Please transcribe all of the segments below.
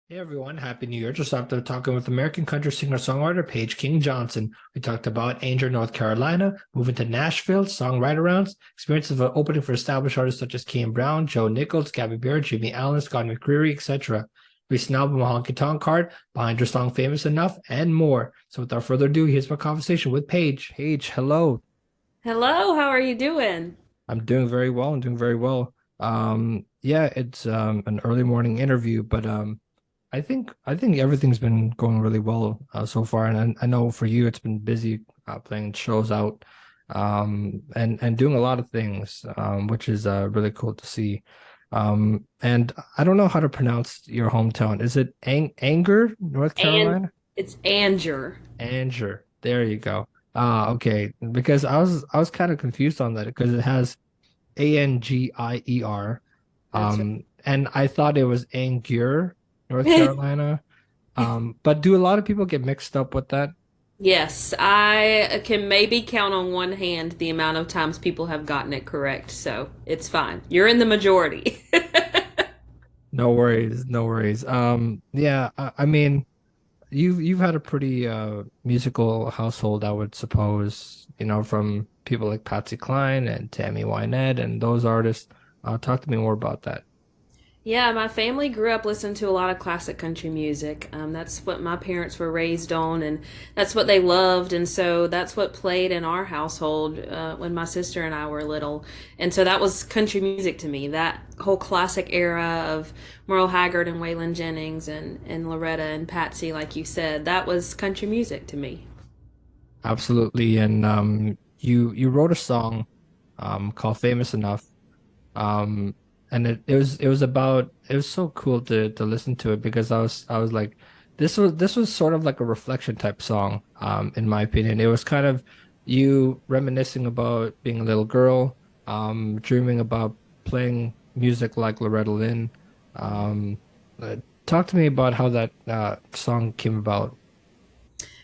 Hey everyone, Happy New Year. Just after talking with American country singer-songwriter Paige King Johnson. We talked about Angier, North Carolina, moving to Nashville, songwriter rounds, experiences of opening for established artists such as Kane Brown, Joe Nichols, Gabby Barrett, Jimmy Allen, Scott McCreery, etc. Recent album Honky Tonk card, behind your song Famous Enough, and more. So without further ado, here's my conversation with Paige. Paige, hello. Hello, how are you doing? I'm doing very well. I'm doing very well. Yeah, it's an early morning interview, but I think everything's been going really well so far, and I know for you it's been busy playing shows out, and doing a lot of things, which is really cool to see. And I don't know how to pronounce your hometown. Is it Anger, North And Carolina? it's Angier. Anger. There you go. Okay. Because I was kind of confused on that because it has Angier. That's right. And I thought it was Angier, North Carolina. But do a lot of people get mixed up with that? Yes, I can maybe count on one hand the amount of times people have gotten it correct, so it's fine. You're in the majority. No worries, no worries. Yeah, I mean, you've had a pretty musical household, I would suppose, from people like Patsy Cline and Tammy Wynette and those artists. Talk to me more about that. Yeah, my family grew up listening to a lot of classic country music. That's what my parents were raised on, and that's what they loved. And so that's what played in our household when my sister and I were little. And so that was country music to me. That whole classic era of Merle Haggard and Waylon Jennings and Loretta and Patsy, like you said, that was country music to me. Absolutely. And you wrote a song called Famous Enough. Um and it was so cool to listen to it because I was like this was sort of like a reflection type song, in my opinion. It was kind of you reminiscing about being a little girl, dreaming about playing music like Loretta Lynn. Um Talk to me about how that song came about.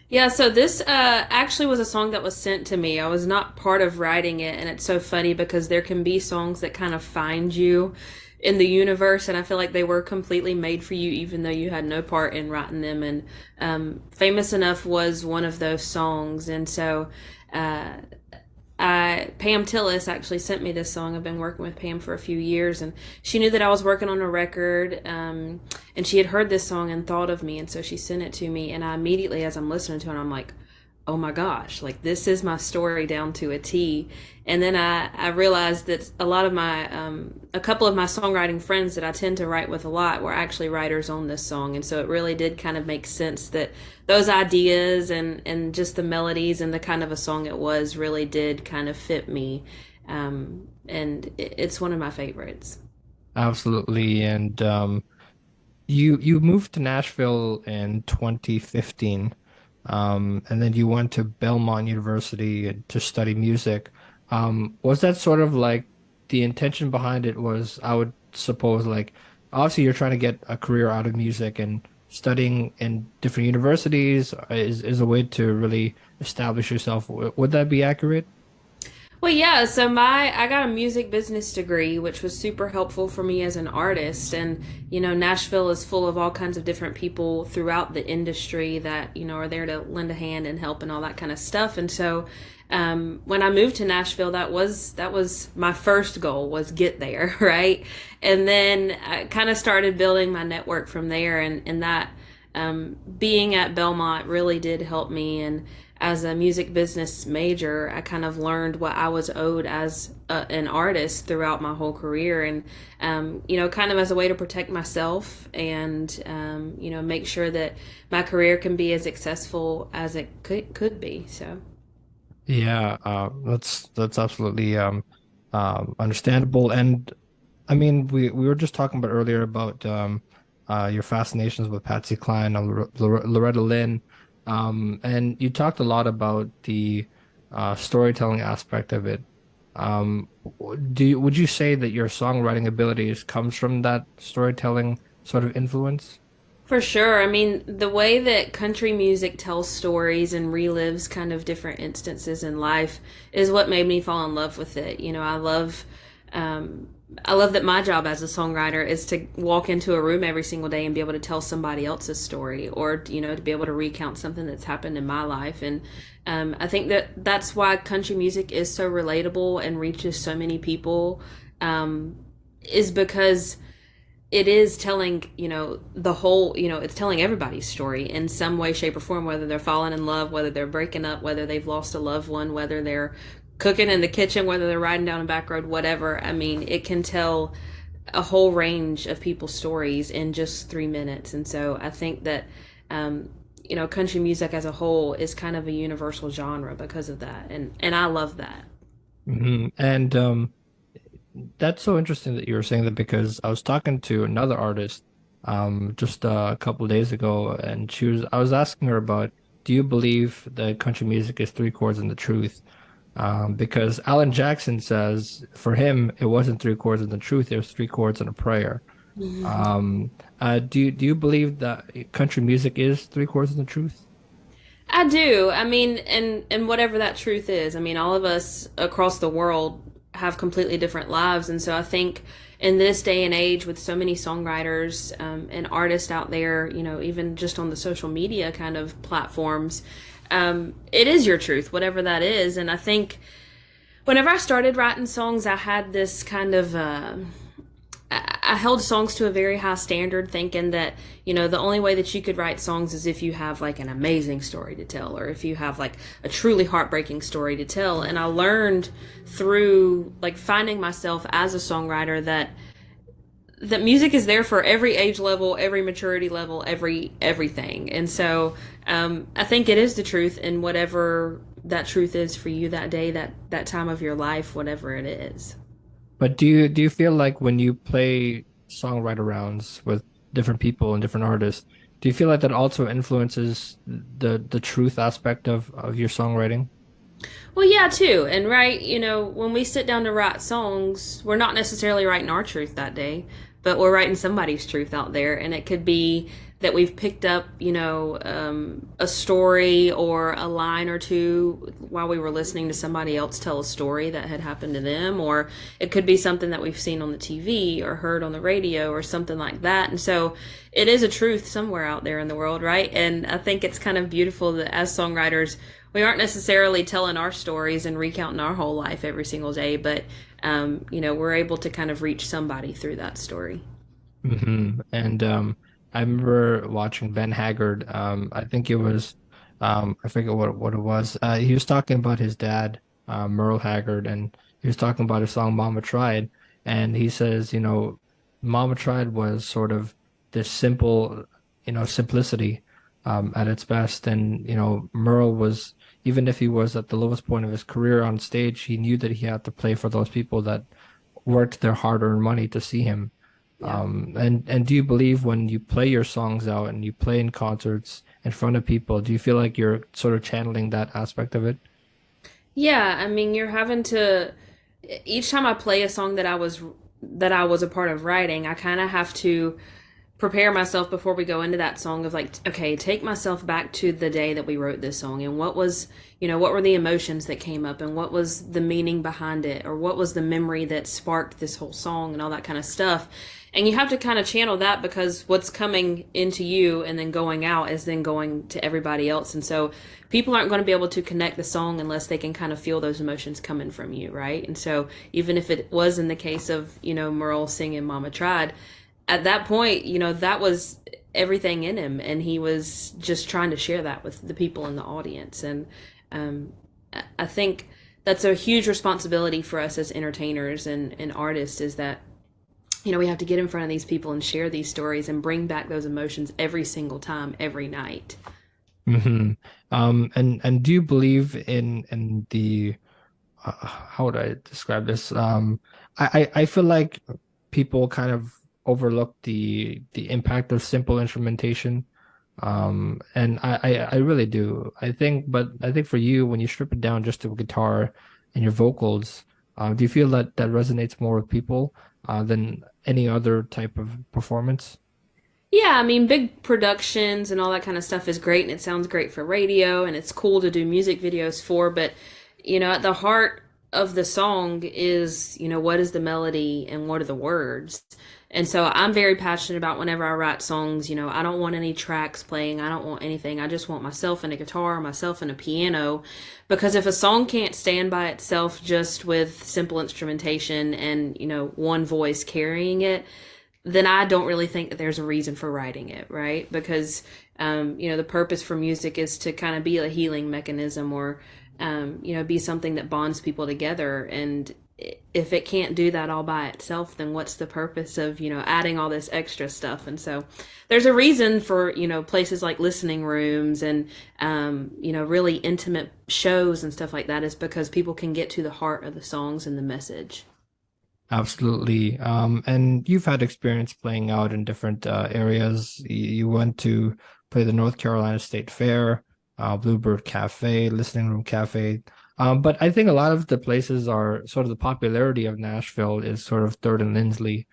Yeah, so this actually was a song that was sent to me. I was not part of writing it, and it's so funny because there can be songs that kind of find you in the universe, and I feel like they were completely made for you, even though you had no part in writing them. And Famous Enough was one of those songs, and so uh, Pam Tillis actually sent me this song. I've been working with Pam for a few years, and she knew that I was working on a record, and she had heard this song and thought of me, and so she sent it to me. And I immediately, as I'm listening to it, I'm like, oh my gosh, like this is my story down to a T. And then I realized that a couple of my songwriting friends that I tend to write with a lot were actually writers on this song. And so it really did kind of make sense that those ideas and just the melodies and the kind of a song it was really did kind of fit me. And it's one of my favorites. Absolutely. And you moved to Nashville in 2015, and then you went to Belmont University to study music. Was that sort of like the intention behind it was, I would suppose, like obviously you're trying to get a career out of music, and studying in different universities is a way to really establish yourself. Would that be accurate? Well, yeah, so my I got a music business degree, which was super helpful for me as an artist. And, Nashville is full of all kinds of different people throughout the industry that, are there to lend a hand and help and all that kind of stuff. And so when I moved to Nashville, that was my first goal was get there, right? And then I kind of started building my network from there, and that being at Belmont really did help me. And as a music business major, I kind of learned what I was owed as an artist throughout my whole career, and kind of as a way to protect myself and make sure that my career can be as successful as it could be. So. Yeah, that's absolutely understandable. And I mean, we were just talking about earlier about your fascinations with Patsy Cline and Loretta Lynn, and you talked a lot about the storytelling aspect of it. Would you say that your songwriting abilities comes from that storytelling sort of influence? For sure. I mean, the way that country music tells stories and relives kind of different instances in life is what made me fall in love with it. I love I love that my job as a songwriter is to walk into a room every single day and be able to tell somebody else's story, or to be able to recount something that's happened in my life. And I think that that's why country music is so relatable and reaches so many people, um, is because it is telling, the whole, it's telling everybody's story in some way, shape, or form, whether they're falling in love, whether they're breaking up, whether they've lost a loved one, whether they're cooking in the kitchen, whether they're riding down a back road, whatever. I mean, it can tell a whole range of people's stories in just 3 minutes. And so I think that, country music as a whole is kind of a universal genre because of that. And I love that. And that's so interesting that you were saying that because I was talking to another artist just a couple of days ago, and I was asking her about, do you believe that country music is three chords and the truth? Because Alan Jackson says for him it wasn't three chords and the truth, it was three chords and a prayer. Um, do you believe that country music is three chords and the truth? I do. I mean, and whatever that truth is. I mean, all of us across the world have completely different lives, and so I think in this day and age, with so many songwriters and artists out there, even just on the social media kind of platforms, it is your truth, whatever that is. And I think whenever I started writing songs, I had this kind of I held songs to a very high standard, thinking that, the only way that you could write songs is if you have like an amazing story to tell, or if you have like a truly heartbreaking story to tell. And I learned through like finding myself as a songwriter that music is there for every age level, every maturity level, everything. And so I think it is the truth, and whatever that truth is for you that day, that time of your life, whatever it is. But do you feel like when you play songwriter rounds with different people and different artists, do you feel like that also influences the truth aspect of your songwriting? Well, yeah, too. And right, when we sit down to write songs, we're not necessarily writing our truth that day, but we're writing somebody's truth out there. And it could be that we've picked up, a story or a line or two while we were listening to somebody else tell a story that had happened to them. Or it could be something that we've seen on the TV or heard on the radio or something like that. And so it is a truth somewhere out there in the world, right? And I think it's kind of beautiful that as songwriters, we aren't necessarily telling our stories and recounting our whole life every single day, but we're able to kind of reach somebody through that story. And I remember watching Ben Haggard. I think it was I forget what it was. He was talking about his dad, Merle Haggard, and he was talking about his song Mama Tried, and he says, Mama Tried was sort of this simple, simplicity at its best. And Merle was, even if he was at the lowest point of his career on stage, he knew that he had to play for those people that worked their hard-earned money to see him. Yeah. And do you believe when you play your songs out and you play in concerts in front of people, do you feel like you're sort of channeling that aspect of it? Yeah, I mean, you're having to each time I play a song that I was a part of writing, I kind of have to prepare myself before we go into that song of like, okay, take myself back to the day that we wrote this song, and what were the emotions that came up, and what was the meaning behind it, or what was the memory that sparked this whole song and all that kind of stuff. And you have to kind of channel that, because what's coming into you and then going out is then going to everybody else. And so people aren't going to be able to connect the song unless they can kind of feel those emotions coming from you, right? And so even if it was in the case of, Merle singing Mama Tried, at that point, that was everything in him, and he was just trying to share that with the people in the audience. And um, I think that's a huge responsibility for us as entertainers and artists, is that we have to get in front of these people and share these stories and bring back those emotions every single time, every night. hmm and do you believe in the how would I describe this? I feel like people kind of overlook the impact of simple instrumentation. And I really do. But I think for you, when you strip it down just to a guitar and your vocals, do you feel that that resonates more with people than any other type of performance? Yeah, I mean, big productions and all that kind of stuff is great, and it sounds great for radio, and it's cool to do music videos for, but at the heart of the song is, what is the melody and what are the words? And so I'm very passionate about whenever I write songs, I don't want any tracks playing. I don't want anything. I just want myself and a guitar, myself and a piano. Because if a song can't stand by itself just with simple instrumentation and, one voice carrying it, then I don't really think that there's a reason for writing it, right? Because, the purpose for music is to kind of be a healing mechanism or, be something that bonds people together. And if it can't do that all by itself, then what's the purpose of, adding all this extra stuff? And so there's a reason for, places like listening rooms and, really intimate shows and stuff like that is because people can get to the heart of the songs and the message. Absolutely. And you've had experience playing out in different areas. You went to play the North Carolina State Fair, Bluebird Cafe, Listening Room Cafe. But I think a lot of the places are sort of the popularity of Nashville is sort of Third and Lindsley.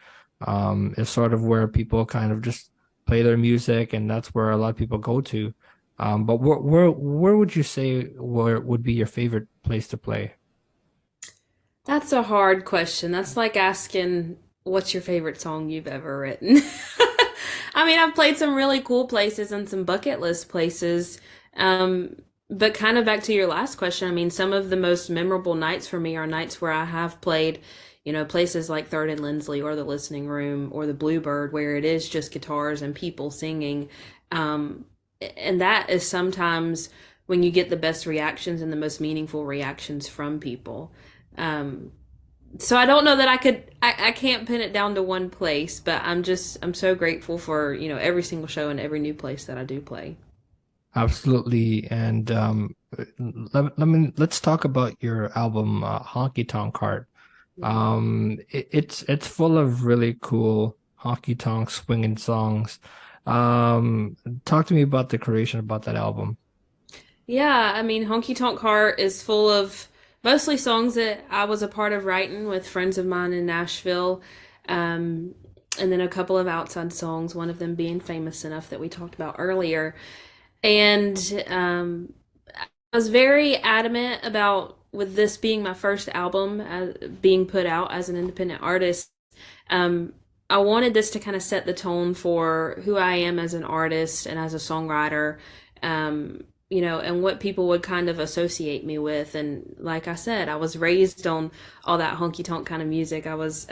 Is sort of where people kind of just play their music, and that's where a lot of people go to. But where would you say where would be your favorite place to play? That's a hard question. That's like asking what's your favorite song you've ever written. I mean, I've played some really cool places and some bucket list places. But kind of back to your last question, I mean, some of the most memorable nights for me are nights where I have played, places like Third and Lindsley or the Listening Room or the Bluebird, where it is just guitars and people singing. Um, and that is sometimes when you get the best reactions and the most meaningful reactions from people. Um, so I don't know that I can't pin it down to one place, but I'm so grateful for, every single show and every new place that I do play. Absolutely. And let's talk about your album, Honky Tonk Heart. It's full of really cool honky tonk swinging songs. Talk to me about the creation about that album. Yeah, I mean, Honky Tonk Heart is full of mostly songs that I was a part of writing with friends of mine in Nashville. Um, and then a couple of outside songs, one of them being famous enough that we talked about earlier. And I was very adamant about with this being my first album being put out as an independent artist. Um, I wanted this to kind of set the tone for who I am as an artist and as a songwriter, and what people would kind of associate me with. And like I said, I was raised on all that honky tonk kind of music. I was,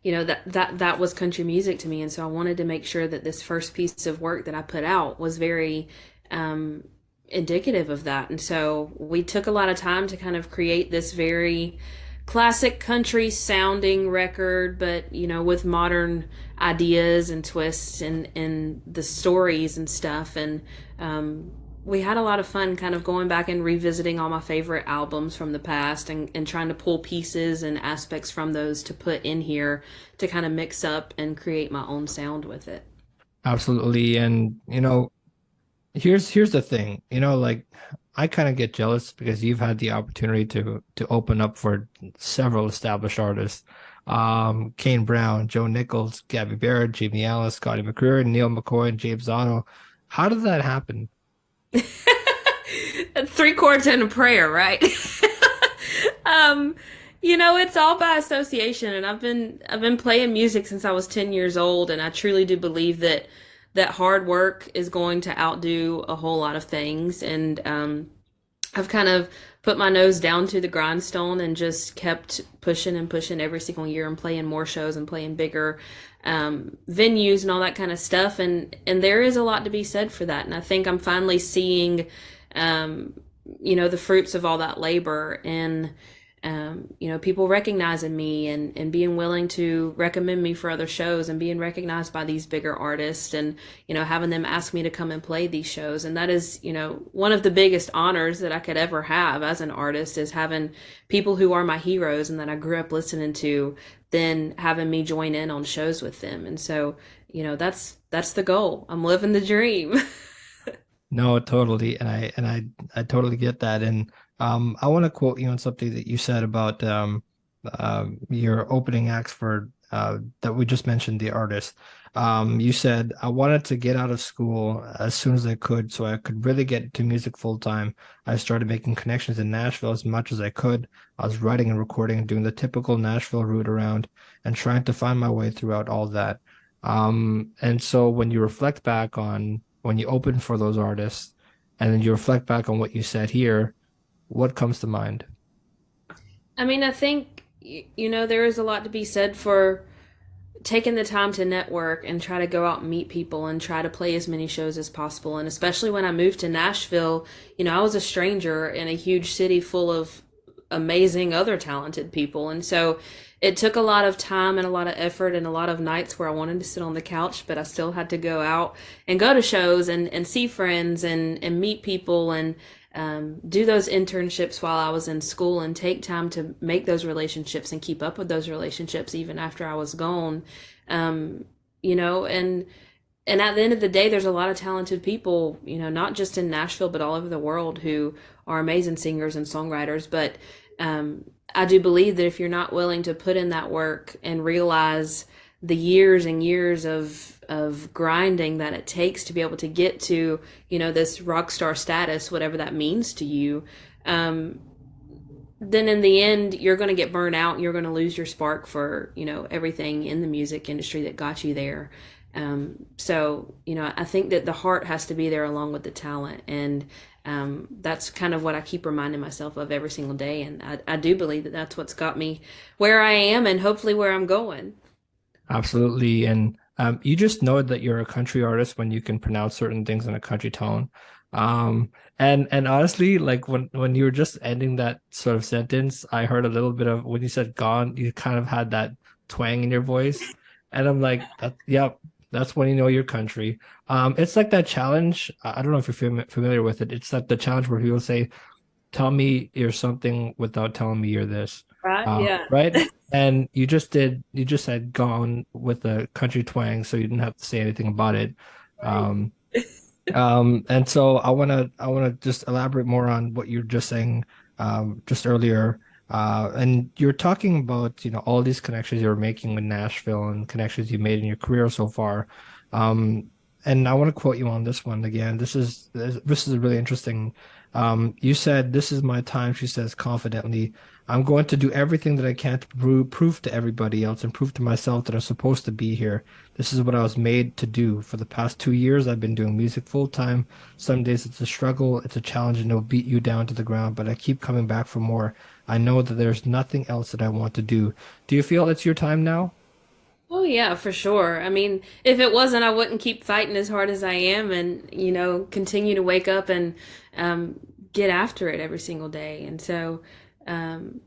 that was country music to me, and so I wanted to make sure that this first piece of work that I put out was very um, indicative of that. And so we took a lot of time to kind of create this very classic country sounding record, but with modern ideas and twists and the stories and stuff. And we had a lot of fun kind of going back and revisiting all my favorite albums from the past and trying to pull pieces and aspects from those to put in here to kind of mix up and create my own sound with it. Absolutely. And here's the thing, like I kind of get jealous because you've had the opportunity to open up for several established artists. Kane Brown, Joe Nichols, Gabby Barrett, Jamie Ellis, Scotty McCreery, Neil McCoy, and James Otto. How did that happen? Three chords and a prayer, right? um, it's all by association, and I've been playing music since I was 10 years old, and I truly do believe that hard work is going to outdo a whole lot of things. And I've kind of put my nose down to the grindstone and just kept pushing and pushing every single year and playing more shows and playing bigger venues and all that kind of stuff. And there is a lot to be said for that. And I think I'm finally seeing, um, the fruits of all that labor and people recognizing me and being willing to recommend me for other shows and being recognized by these bigger artists and, having them ask me to come and play these shows. And that is, one of the biggest honors that I could ever have as an artist is having people who are my heroes and that I grew up listening to, then having me join in on shows with them. And so, that's the goal. I'm living the dream. No, totally. And I totally get that. And I want to quote you on something that you said about your opening acts for that we just mentioned, the artist. You said I wanted to get out of school as soon as I could so I could really get to music full time. I started making connections in Nashville as much as I could. I was writing and recording and doing the typical Nashville route around and trying to find my way throughout all that. And so when you reflect back on when you open for those artists and then you reflect back on what you said here, what comes to mind? I mean, I think, there is a lot to be said for taking the time to network and try to go out and meet people and try to play as many shows as possible. And especially when I moved to Nashville, I was a stranger in a huge city full of amazing other talented people. And so it took a lot of time and a lot of effort and a lot of nights where I wanted to sit on the couch, but I still had to go out and go to shows and see friends and meet people and do those internships while I was in school and take time to make those relationships and keep up with those relationships even after I was gone. Um, you know, and and at the end of the day, there's a lot of talented people, not just in Nashville, but all over the world who are amazing singers and songwriters. But I do believe that if you're not willing to put in that work and realize the years and years of grinding that it takes to be able to get to, this rock star status, whatever that means to you, um, then in the end, you're going to get burned out. You're going to lose your spark for, everything in the music industry that got you there. So, I think that the heart has to be there along with the talent. And that's kind of what I keep reminding myself of every single day. And I do believe that that's what's got me where I am and hopefully where I'm going. Absolutely. And you just know that you're a country artist when you can pronounce certain things in a country tone. And honestly, like when you were just ending that sort of sentence, I heard a little bit of when you said gone, you kind of had that twang in your voice. And I'm like, yep, that's when you know your country. It's like that challenge. I don't know if you're familiar with it. It's like the challenge where people say, tell me you're something without telling me you're this. Right? Yeah. Right? And you just said gone with a country twang, so you didn't have to say anything about it. Right. Um, and so I wanna just elaborate more on what you're just saying just earlier. And you're talking about, all these connections you're making with Nashville and connections you made in your career so far. Um, and I want to quote you on this one again. This is really interesting. You said, "This is my time," she says confidently. "I'm going to do everything that I can to prove to everybody else and prove to myself that I'm supposed to be here. This is what I was made to do. For the past 2 years, I've been doing music full time. Some days it's a struggle, it's a challenge, and it'll beat you down to the ground, but I keep coming back for more. I know that there's nothing else that I want to do." Do you feel it's your time now? Oh yeah, for sure. I mean, if it wasn't, I wouldn't keep fighting as hard as I am and, continue to wake up and um, get after it every single day. And so, um,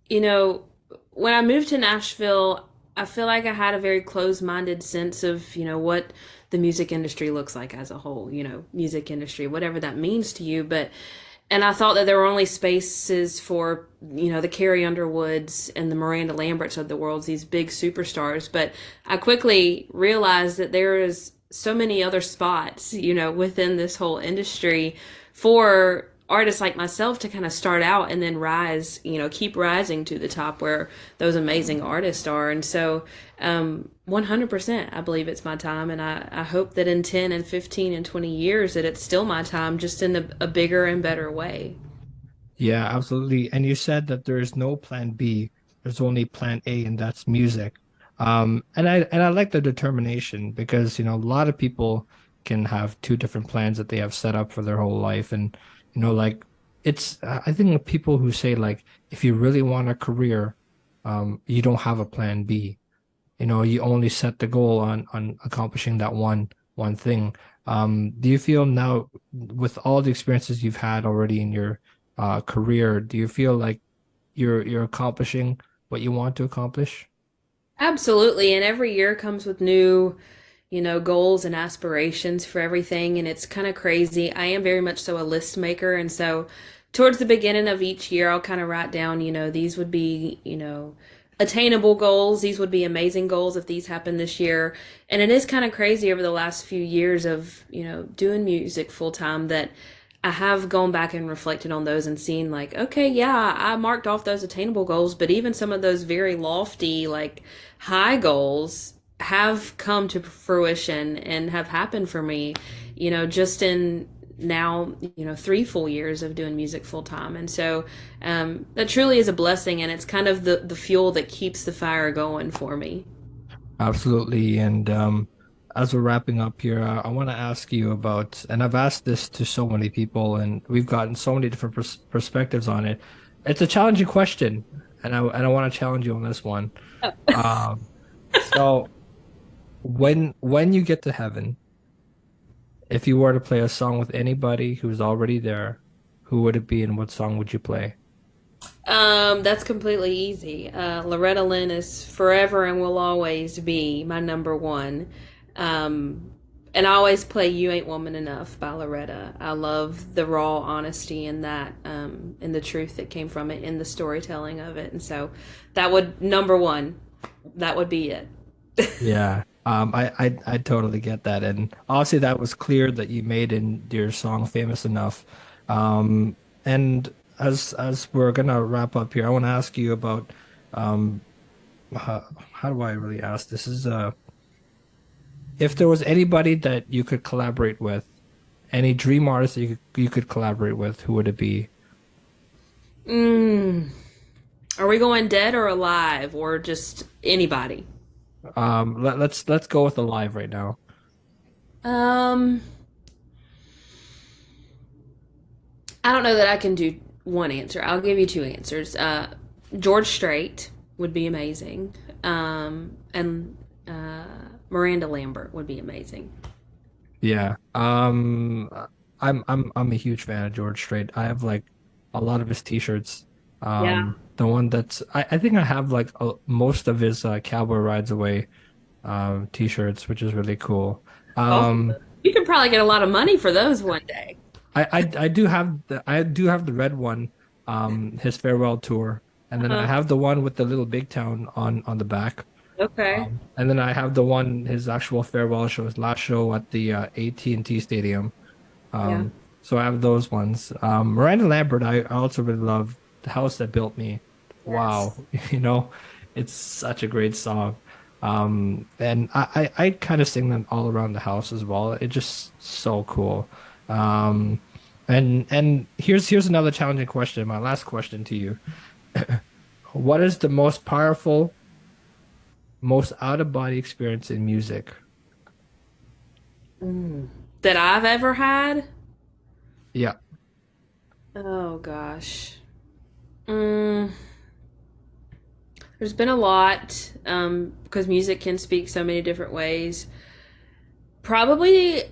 you know, when I moved to Nashville, I feel like I had a very closed-minded sense of, what the music industry looks like as a whole, music industry, whatever that means to you. And I thought that there were only spaces for, the Carrie Underwoods and the Miranda Lamberts of the world, these big superstars. But I quickly realized that there is so many other spots, within this whole industry for artists like myself to kind of start out and then rise, keep rising to the top where those amazing artists are. And so, 100%, I believe it's my time. And I hope that in 10 and 15 and 20 years that it's still my time, just in a bigger and better way. Yeah, absolutely. And you said that there is no plan B. There's only plan A, and that's music. And I like the determination because, a lot of people can have two different plans that they have set up for their whole life. And, like I think the people who say like, if you really want a career, you don't have a plan B. You only set the goal on accomplishing that one thing. Do you feel now with all the experiences you've had already in your career, do you feel like you're accomplishing what you want to accomplish? Absolutely. And every year comes with new, goals and aspirations for everything. And it's kind of crazy. I am very much so a list maker. And so towards the beginning of each year, I'll kind of write down, these would be, attainable goals. These would be amazing goals if these happen this year. And it is kind of crazy over the last few years of, doing music full time that I have gone back and reflected on those and seen like, okay, yeah, I marked off those attainable goals, but even some of those very lofty, like high goals have come to fruition and have happened for me, just in now, 3 full years of doing music full time. And so that truly is a blessing, and it's kind of the fuel that keeps the fire going for me. Absolutely. And as we're wrapping up here, I want to ask you about, and I've asked this to so many people, and we've gotten so many different perspectives on it. It's a challenging question, and I want to challenge you on this one. Um, so when you get to heaven, if you were to play a song with anybody who's already there, who would it be, and what song would you play? That's completely easy. Loretta Lynn is forever and will always be my number one. Um, and I always play "You Ain't Woman Enough" by Loretta. I love the raw honesty in that, and the truth that came from it, in the storytelling of it. And so, that would number one. That would be it. Yeah, I totally get that, and obviously that was clear that you made in your song "Famous Enough." And as we're gonna wrap up here, I want to ask you about um, how do I really ask this? Is if there was anybody that you could collaborate with, any dream artist that you could collaborate with, who would it be? Mm. Are we going dead or alive or just anybody? Let's go with Alive right now. Um, I don't know that I can do one answer. I'll give you two answers. George Strait would be amazing. And Miranda Lambert would be amazing. Yeah. I'm a huge fan of George Strait. I have like a lot of his t-shirts. Yeah. The one that's I think I have like most of his Cowboy Rides Away t-shirts, which is really cool. Awesome. Um You could probably get a lot of money for those one day. I do have the red one, his farewell tour, and then I Uh-huh. have the one with the little big town on the back. Okay. And then I have the one his actual farewell show, his last show at the AT&T Stadium. Yeah. So I have those ones. Miranda Lambert, I also really love The House That Built Me. Yes. Wow, it's such a great song. And I kind of sing them all around the house as well. It's just so cool. Um, and here's another challenging question. My last question to you. What is the most powerful, most out of body experience in music? Mm. That I've ever had? Yeah. Oh gosh. Mm. There's been a lot, because music can speak so many different ways. Probably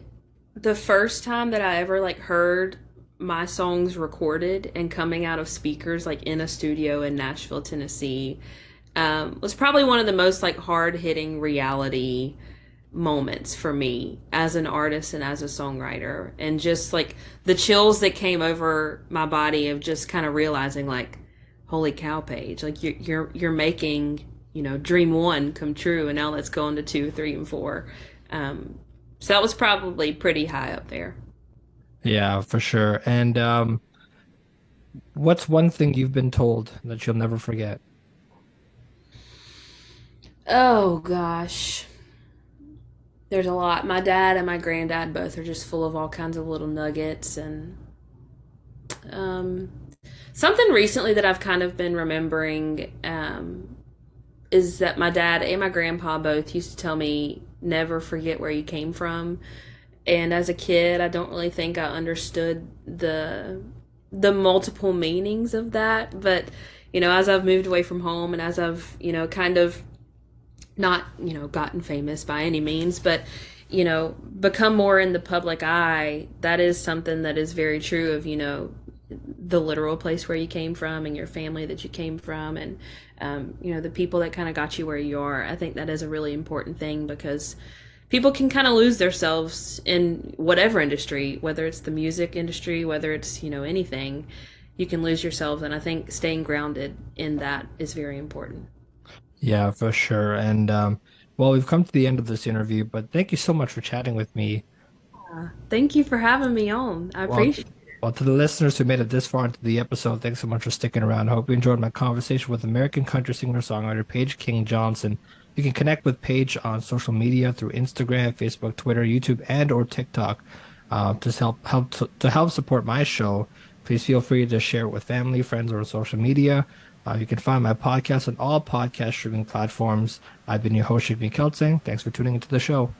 the first time that I ever like heard my songs recorded and coming out of speakers like in a studio in Nashville, Tennessee, was probably one of the most like hard hitting reality moments for me as an artist and as a songwriter, and just like the chills that came over my body of just kind of realizing like, holy cow, Paige, like you're making, dream one come true, and now let's go into two, three, and four. So that was probably pretty high up there. Yeah, for sure. And what's one thing you've been told that you'll never forget? Oh gosh, there's a lot. My dad and my granddad both are just full of all kinds of little nuggets, and um, something recently that I've kind of been remembering, is that my dad and my grandpa both used to tell me never forget where you came from. And as a kid, I don't really think I understood the multiple meanings of that. But as I've moved away from home, and as I've kind of not gotten famous by any means, but become more in the public eye, that is something that is very true of the literal place where you came from, and your family that you came from, and the people that kind of got you where you are. I think that is a really important thing, because people can kind of lose themselves in whatever industry, whether it's the music industry, whether it's anything. You can lose yourself, and I think staying grounded in that is very important. Yeah, for sure. And well, we've come to the end of this interview, but thank you so much for chatting with me. Thank you for having me on. I Well, appreciate it. Well, to the listeners who made it this far into the episode, thanks so much for sticking around. I hope you enjoyed my conversation with American country singer-songwriter Paige King Johnson. You can connect with Paige on social media through Instagram, Facebook, Twitter, YouTube, and or TikTok. To help support my show, please feel free to share it with family, friends, or social media. You can find my podcast on all podcast streaming platforms. I've been your host, Jigme Kelsang. Thanks for tuning into the show.